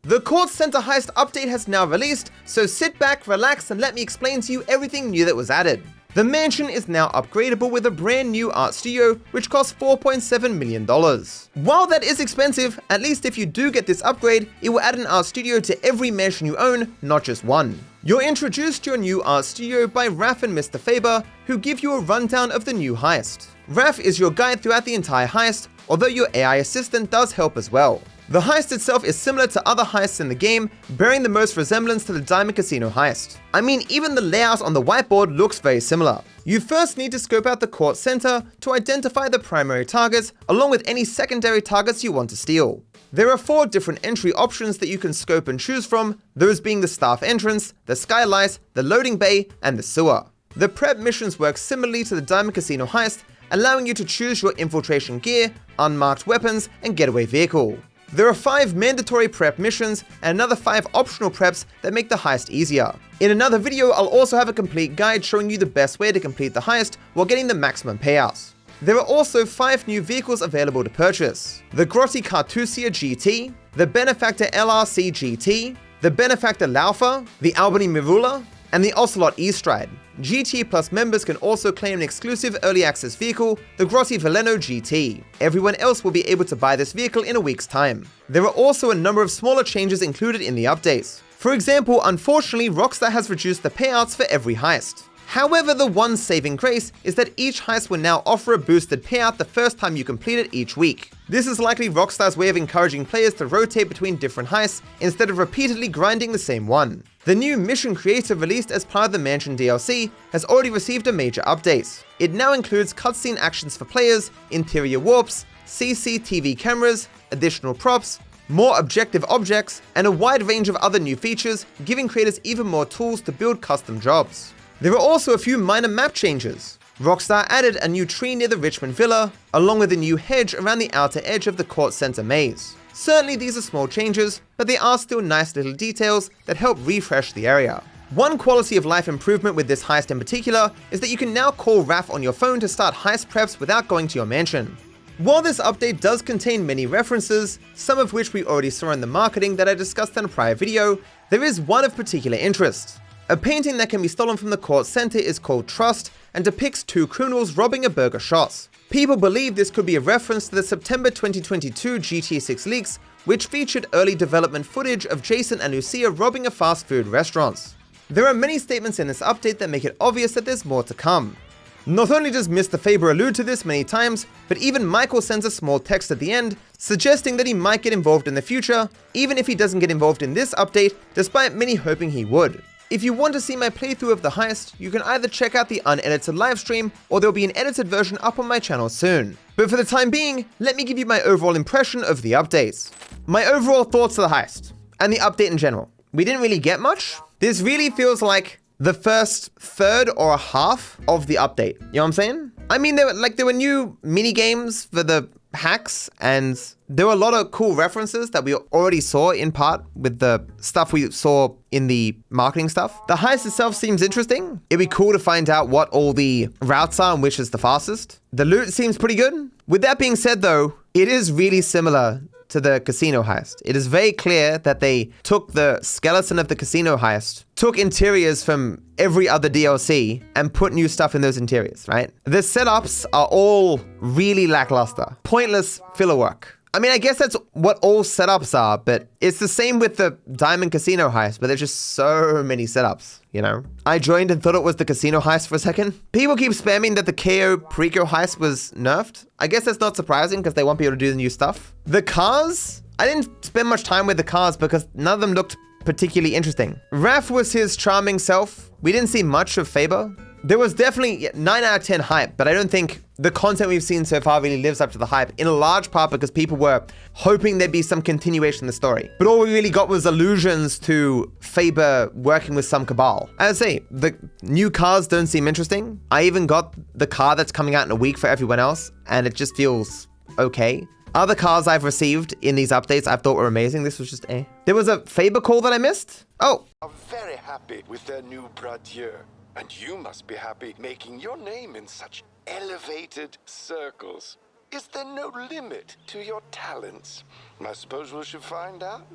The Kortz Center Heist update has now released, so sit back, relax, and let me explain to you everything new that was added. The mansion is now upgradable with a brand new art studio, which costs $4.7 million. While that is expensive, at least if you do get this upgrade, it will add an art studio to every mansion you own, not just one. You're introduced to your new art studio by Raph and Mr. Faber, who give you a rundown of the new heist. Raph is your guide throughout the entire heist, although your AI assistant does help as well. The heist itself is similar to other heists in the game, bearing the most resemblance to the Diamond Casino heist. I mean, even the layout on the whiteboard looks very similar. You first need to scope out the Kortz Center to identify the primary targets, along with any secondary targets you want to steal. There are 4 different entry options that you can scope and choose from, those being the staff entrance, the skylight, the loading bay, and the sewer. The prep missions work similarly to the Diamond Casino heist, allowing you to choose your infiltration gear, unmarked weapons, and getaway vehicle. There are 5 mandatory prep missions and another 5 optional preps that make the heist easier. In another video, I'll also have a complete guide showing you the best way to complete the heist while getting the maximum payouts. There are also 5 new vehicles available to purchase: the Grotti Cartusia GT, the Benefactor LRC GT, the Benefactor Laufa, the Albany Mirula, and the Ocelot E-Stride. GT Plus members can also claim an exclusive early access vehicle, the Grotti Veleno GT. Everyone else will be able to buy this vehicle in a week's time. There are also a number of smaller changes included in the updates. For example, unfortunately, Rockstar has reduced the payouts for every heist. However, the one saving grace is that each heist will now offer a boosted payout the first time you complete it each week. This is likely Rockstar's way of encouraging players to rotate between different heists instead of repeatedly grinding the same one. The new mission creator released as part of the Mansion DLC has already received a major update. It now includes cutscene actions for players, interior warps, CCTV cameras, additional props, more objective objects, and a wide range of other new features, giving creators even more tools to build custom jobs. There are also a few minor map changes. Rockstar added a new tree near the Richmond Villa, along with a new hedge around the outer edge of the Kortz Center maze. Certainly these are small changes, but they are still nice little details that help refresh the area. One quality of life improvement with this heist in particular is that you can now call Raph on your phone to start heist preps without going to your mansion. While this update does contain many references, some of which we already saw in the marketing that I discussed in a prior video, there is one of particular interest. A painting that can be stolen from the Kortz Center is called Trust and depicts 2 criminals robbing a burger shop. People believe this could be a reference to the September 2022 GTA 6 leaks, which featured early development footage of Jason and Lucia robbing a fast food restaurant. There are many statements in this update that make it obvious that there's more to come. Not only does Mr. Faber allude to this many times, but even Michael sends a small text at the end, suggesting that he might get involved in the future, even if he doesn't get involved in this update, despite many hoping he would. If you want to see my playthrough of the heist, you can either check out the unedited livestream, or there'll be an edited version up on my channel soon. But for the time being, let me give you my overall impression of the updates. My overall thoughts of the heist, and the update in general. We didn't really get much. This really feels like the first third or a half of the update. You know what I'm saying? I mean, there were new mini games for the hacks, and there were a lot of cool references that we already saw in part with the stuff we saw in the marketing stuff. The heist itself seems interesting. It'd be cool to find out what all the routes are and which is the fastest. The loot seems pretty good. With that being said though, it is really similar to the casino heist. It is very clear that they took the skeleton of the casino heist, took interiors from every other DLC, and put new stuff in those interiors, right? The setups are all really lackluster. Pointless filler work. I mean, I guess that's what all setups are, but it's the same with the Diamond Casino heist, but there's just so many setups, you know? I joined and thought it was the casino heist for a second. People keep spamming that the KO Preco heist was nerfed. I guess that's not surprising because they want people to do the new stuff. The cars? I didn't spend much time with the cars because none of them looked particularly interesting. Raph was his charming self. We didn't see much of Faber. There was definitely 9 out of 10 hype, but I don't think the content we've seen so far really lives up to the hype, in a large part because people were hoping there'd be some continuation of the story. But all we really got was allusions to Faber working with some cabal. As I say, the new cars don't seem interesting. I even got the car that's coming out in a week for everyone else, and it just feels okay. Other cars I've received in these updates I've thought were amazing. This was just eh. There was a Faber call that I missed. Oh. I'm very happy with their new bradieu. And you must be happy making your name in such elevated circles. Is there no limit to your talents? I suppose we should find out.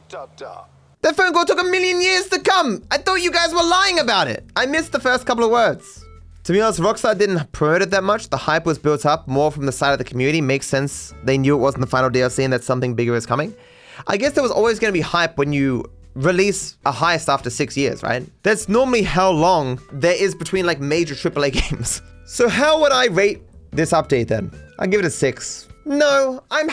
Ta-ta. That phone call took 1,000,000 years to come. I thought you guys were lying about it. I missed the first couple of words. To be honest, Rockstar didn't promote it that much. The hype was built up more from the side of the community. Makes sense. They knew it wasn't the final DLC and that something bigger is coming. I guess there was always going to be hype when you release a Heist after 6 years, right? That's normally how long there is between like major AAA games. So how would I rate this update then? I'll give it a 6. No, I'm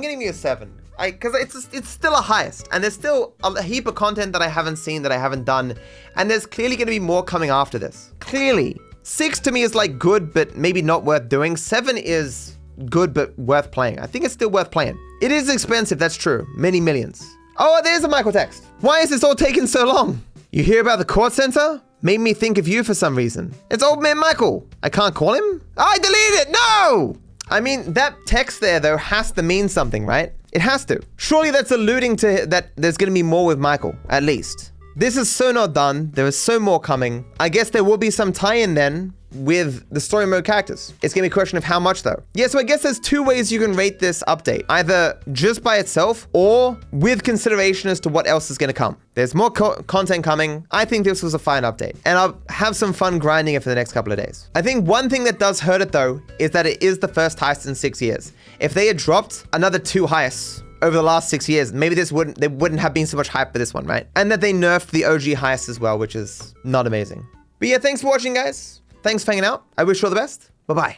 giving it a 7. Because it's still a Heist, and there's still a heap of content that I haven't seen, that I haven't done, and there's clearly going to be more coming after this. Clearly. 6 to me is like good, but maybe not worth doing. 7 is good, but worth playing. I think it's still worth playing. It is expensive, that's true. Many millions. Oh, there's a microtext. Why is this all taking so long? You hear about the Kortz Center? Made me think of you for some reason. It's old man Michael. I can't call him? I deleted it, no! I mean, that text there, though, has to mean something, right? It has to. Surely that's alluding to that there's going to be more with Michael, at least. This is so not done. There is so more coming. I guess there will be some tie-in then with the story mode characters. It's going to be a question of how much, though. Yeah, so I guess there's 2 ways you can rate this update. Either just by itself or with consideration as to what else is going to come. There's more content coming. I think this was a fine update. And I'll have some fun grinding it for the next couple of days. I think one thing that does hurt it, though, is that it is the first heist in 6 years. If they had dropped another 2 heists over the last 6 years, maybe there wouldn't have been so much hype for this one, right? And that they nerfed the OG heist as well, which is not amazing. But yeah, thanks for watching, guys. Thanks for hanging out. I wish you all the best. Bye-bye.